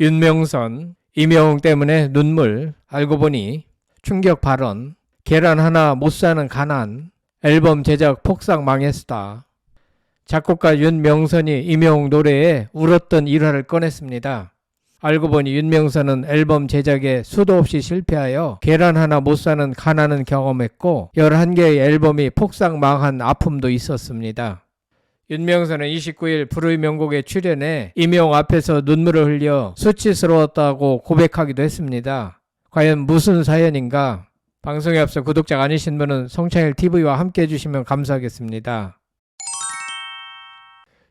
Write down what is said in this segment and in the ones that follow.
윤명선, 이명웅 때문에 눈물, 알고 보니 충격 발언, 계란 하나 못 사는 가난, 앨범 제작 폭삭 망했다. 작곡가 윤명선이 이명웅 노래에 울었던 일화를 꺼냈습니다. 알고 보니 윤명선은 앨범 제작에 수도 없이 실패하여 계란 하나 못 사는 가난을 경험했고 11개의 앨범이 폭삭 망한 아픔도 있었습니다. 윤명선은 29일 불의 명곡에 출연해 이명웅 앞에서 눈물을 흘려 수치스러웠다고 고백하기도 했습니다. 과연 무슨 사연인가? 방송에 앞서 구독자가 아니신 분은 송창일TV와 함께 해주시면 감사하겠습니다.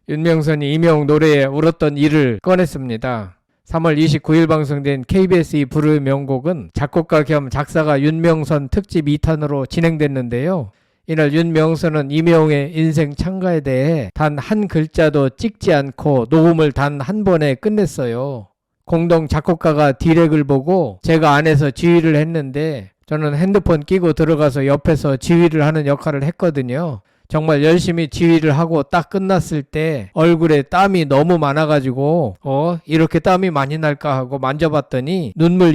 윤명선이 이명웅 노래에 울었던 일을 꺼냈습니다. 3월 29일 방송된 KBS 불의 명곡은 작곡가 겸 작사가 윤명선 특집 2탄으로 진행됐는데요. 이날 윤명선은 이명웅의 인생 찬가에 대해 단 한 글자도 찍지 않고 녹음을 단 한 번에 끝냈어요. 공동 작곡가가 디렉을 보고 제가 안에서 지휘를 했는데 저는 핸드폰 끼고 들어가서 옆에서 지휘를 하는 역할을 했거든요. 정말 열심히 지휘를 하고 딱 끝났을 때 얼굴에 땀이 너무 많아가지고 이렇게 땀이 많이 날까 하고 만져봤더니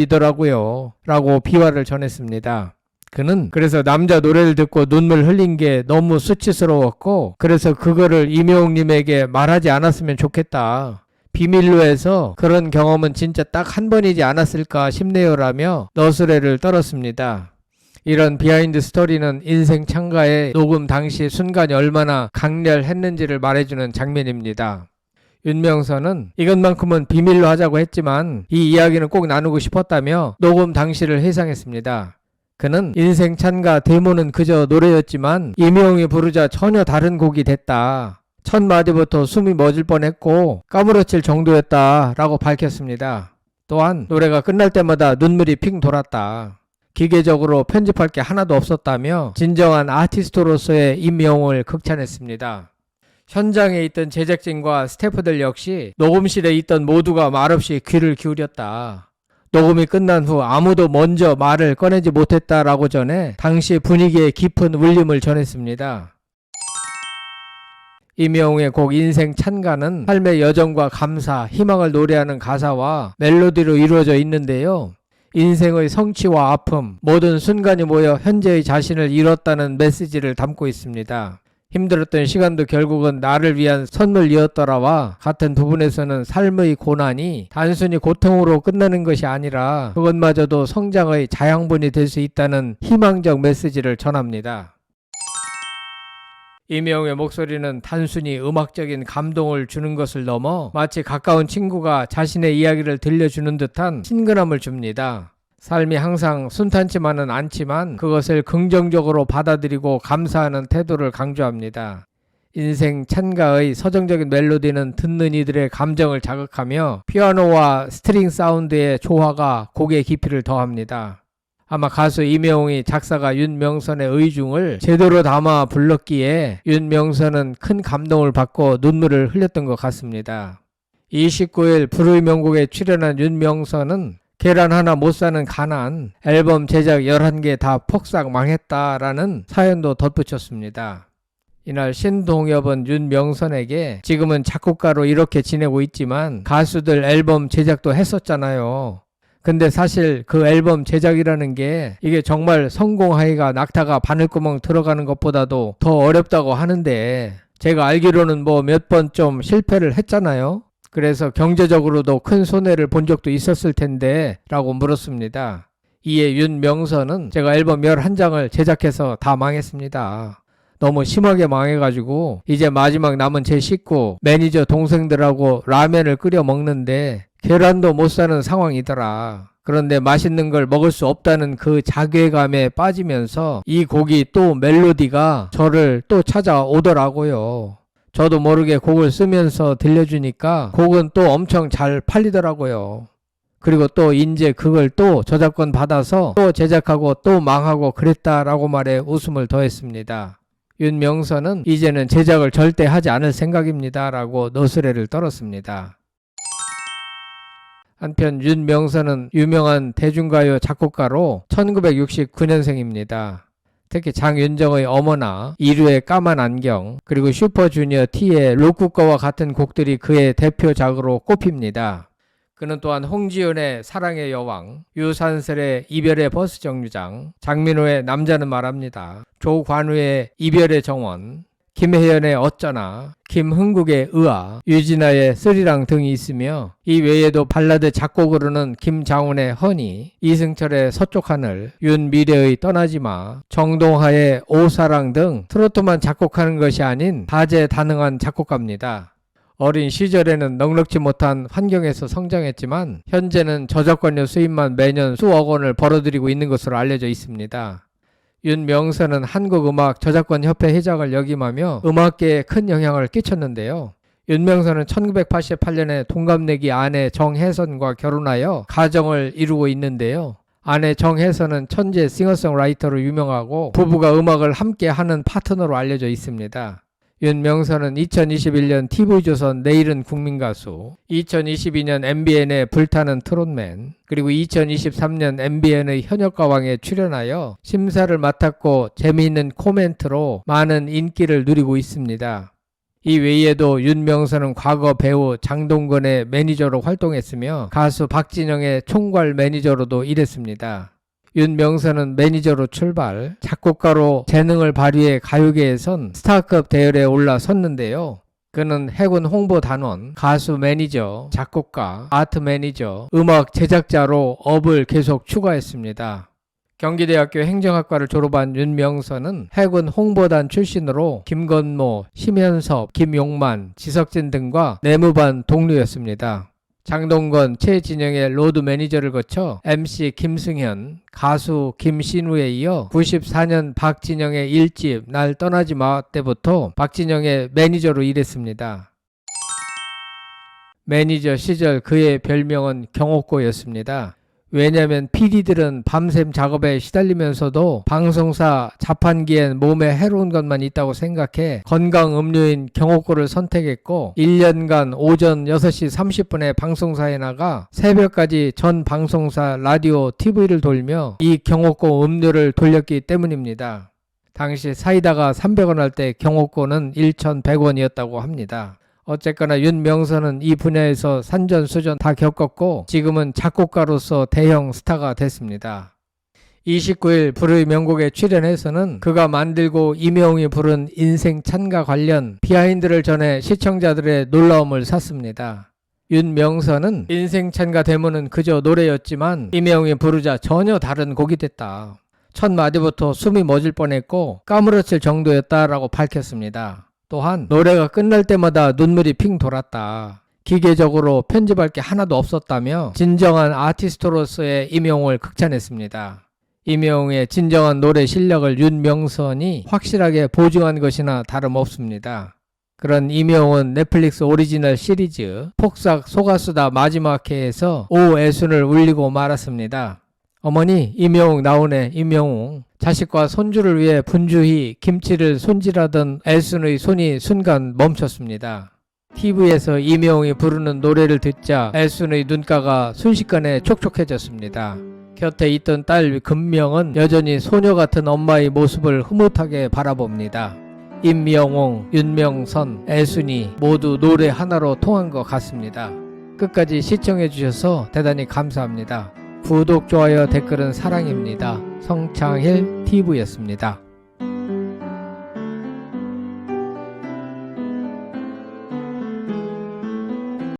눈물이더라고요 라고 비화를 전했습니다. 그는 그래서 남자 노래를 듣고 눈물 흘린 게 너무 수치스러웠고 그래서 그거를 이명웅님에게 말하지 않았으면 좋겠다. 비밀로 해서 그런 경험은 진짜 딱 한 번이지 않았을까 싶네요라며 너스레를 떨었습니다. 이런 비하인드 스토리는 인생 찬가의 녹음 당시 순간이 얼마나 강렬했는지를 말해주는 장면입니다. 윤명선은 이것만큼은 비밀로 하자고 했지만 이 이야기는 꼭 나누고 싶었다며 녹음 당시를 회상했습니다. 그는 인생 찬가 데모는 그저 노래였지만 이명웅이 부르자 전혀 다른 곡이 됐다. 첫 마디부터 숨이 멎을 뻔했고 까무러칠 정도였다 라고 밝혔습니다. 또한 노래가 끝날 때마다 눈물이 핑 돌았다. 기계적으로 편집할 게 하나도 없었다며 진정한 아티스트로서의 이명웅을 극찬했습니다. 현장에 있던 제작진과 스태프들 역시 녹음실에 있던 모두가 말없이 귀를 기울였다. 녹음이 끝난 후 아무도 먼저 말을 꺼내지 못했다라고 전해 당시 분위기에 깊은 울림을 전했습니다. 이명웅의 곡 인생 찬가는 삶의 여정과 감사, 희망을 노래하는 가사와 멜로디로 이루어져 있는데요. 인생의 성취와 아픔, 모든 순간이 모여 현재의 자신을 잃었다는 메시지를 담고 있습니다. 힘들었던 시간도 결국은 나를 위한 선물이었더라와 같은 부분에서는 삶의 고난이 단순히 고통으로 끝나는 것이 아니라 그것마저도 성장의 자양분이 될 수 있다는 희망적 메시지를 전합니다. 이명웅의 목소리는 단순히 음악적인 감동을 주는 것을 넘어 마치 가까운 친구가 자신의 이야기를 들려주는 듯한 친근함을 줍니다. 삶이 항상 순탄치만은 않지만 그것을 긍정적으로 받아들이고 감사하는 태도를 강조합니다. 인생 찬가의 서정적인 멜로디는 듣는 이들의 감정을 자극하며 피아노와 스트링 사운드의 조화가 곡의 깊이를 더합니다. 아마 가수 이명웅이 작사가 윤명선의 의중을 제대로 담아 불렀기에 윤명선은 큰 감동을 받고 눈물을 흘렸던 것 같습니다. 29일 불의 명곡에 출연한 윤명선은 계란 하나 못 사는 가난, 앨범 제작 11개 다 폭삭 망했다라는 사연도 덧붙였습니다. 이날 신동엽은 윤명선에게 지금은 작곡가로 이렇게 지내고 있지만 가수들 앨범 제작도 했었잖아요. 근데 사실 그 앨범 제작이라는 게 이게 정말 성공하기가 낙타가 바늘구멍 들어가는 것보다도 더 어렵다고 하는데 제가 알기로는 뭐 몇 번 좀 실패를 했잖아요. 그래서 경제적으로도 큰 손해를 본 적도 있었을 텐데 라고 물었습니다. 이에 윤명선은 제가 앨범 11장을 제작해서 다 망했습니다. 너무 심하게 망해가지고 이제 마지막 남은 제 식구, 매니저 동생들하고 라면을 끓여 먹는데 계란도 못 사는 상황이더라. 그런데 맛있는 걸 먹을 수 없다는 그 자괴감에 빠지면서 이 곡이 또 멜로디가 저를 또 찾아오더라고요. 저도 모르게 곡을 쓰면서 들려주니까 곡은 또 엄청 잘 팔리더라고요. 그리고 또 이제 그걸 또 저작권 받아서 또 제작하고 또 망하고 그랬다라고 말해 웃음을 더했습니다. 윤명선은 이제는 제작을 절대 하지 않을 생각입니다 라고 너스레를 떨었습니다. 한편 윤명선은 유명한 대중가요 작곡가로 1969년생입니다. 특히 장윤정의 어머나, 이류의 까만 안경, 그리고 슈퍼주니어 T의 로쿠꺼와 같은 곡들이 그의 대표작으로 꼽힙니다. 그는 또한 홍지연의 사랑의 여왕, 유산슬의 이별의 버스 정류장, 장민호의 남자는 말합니다, 조관우의 이별의 정원, 김혜연의 어쩌나, 김흥국의 의아, 유진아의 쓰리랑 등이 있으며 이 외에도 발라드 작곡으로는 김장훈의 허니, 이승철의 서쪽 하늘, 윤미래의 떠나지마, 정동하의 오사랑 등 트로트만 작곡하는 것이 아닌 다재다능한 작곡가입니다. 어린 시절에는 넉넉지 못한 환경에서 성장했지만 현재는 저작권료 수입만 매년 수억 원을 벌어들이고 있는 것으로 알려져 있습니다. 윤명선은 한국음악저작권협회 회장을 역임하며 음악계에 큰 영향을 끼쳤는데요. 윤명선은 1988년에 동갑내기 아내 정혜선과 결혼하여 가정을 이루고 있는데요. 아내 정혜선은 천재 싱어송라이터로 유명하고 부부가 음악을 함께 하는 파트너로 알려져 있습니다. 윤명선은 2021년 TV조선 내일은 국민가수, 2022년 MBN의 불타는 트롯맨, 그리고 2023년 MBN의 현역가왕에 출연하여 심사를 맡았고 재미있는 코멘트로 많은 인기를 누리고 있습니다. 이 외에도 윤명선은 과거 배우 장동건의 매니저로 활동했으며 가수 박진영의 총괄 매니저로도 일했습니다. 윤명선은 매니저로 출발, 작곡가로 재능을 발휘해 가요계에선 스타급 대열에 올라섰는데요. 그는 해군 홍보단원, 가수 매니저, 작곡가, 아트 매니저, 음악 제작자로 업을 계속 추가했습니다. 경기대학교 행정학과를 졸업한 윤명선은 해군 홍보단 출신으로 김건모, 심현섭, 김용만, 지석진 등과 내무반 동료였습니다. 장동건, 최진영의 로드 매니저를 거쳐 MC 김승현, 가수 김신우에 이어 94년 박진영의 1집 날 떠나지 마 때부터 박진영의 매니저로 일했습니다. 매니저 시절 그의 별명은 경옥고였습니다. 왜냐하면 PD들은 밤샘 작업에 시달리면서도 방송사 자판기엔 몸에 해로운 것만 있다고 생각해 건강 음료인 경옥고를 선택했고 1년간 오전 6시 30분에 방송사에 나가 새벽까지 전 방송사 라디오, TV를 돌며 이 경옥고 음료를 돌렸기 때문입니다. 당시 사이다가 300원 할 때 경옥고는 1,100원이었다고 합니다. 어쨌거나 윤명선은 이 분야에서 산전수전 다 겪었고 지금은 작곡가로서 대형 스타가 됐습니다. 29일 불의 명곡에 출연해서는 그가 만들고 임영웅이 부른 인생 찬가 관련 비하인드를 전해 시청자들의 놀라움을 샀습니다. 윤명선은 인생 찬가 데모는 그저 노래였지만 임영웅이 부르자 전혀 다른 곡이 됐다. 첫 마디부터 숨이 멎을 뻔했고 까무러칠 정도였다라고 밝혔습니다. 또한 노래가 끝날 때마다 눈물이 핑 돌았다. 기계적으로 편집할 게 하나도 없었다며 진정한 아티스트로서의 임영웅을 극찬했습니다. 임영웅의 진정한 노래 실력을 윤명선이 확실하게 보증한 것이나 다름없습니다. 그런 임영웅은 넷플릭스 오리지널 시리즈 폭삭 소가수다 마지막 회에서 오애순을 울리고 말았습니다. 어머니, 임영웅 나오네. 임영웅. 자식과 손주를 위해 분주히 김치를 손질하던 애순의 손이 순간 멈췄습니다. TV에서 임영웅이 부르는 노래를 듣자 애순의 눈가가 순식간에 촉촉해졌습니다. 곁에 있던 딸 금명은 여전히 소녀 같은 엄마의 모습을 흐뭇하게 바라봅니다. 임영웅, 윤명선, 애순이 모두 노래 하나로 통한 것 같습니다. 끝까지 시청해 주셔서 대단히 감사합니다. 구독, 좋아요, 댓글은 사랑입니다. 성창힐 TV였습니다.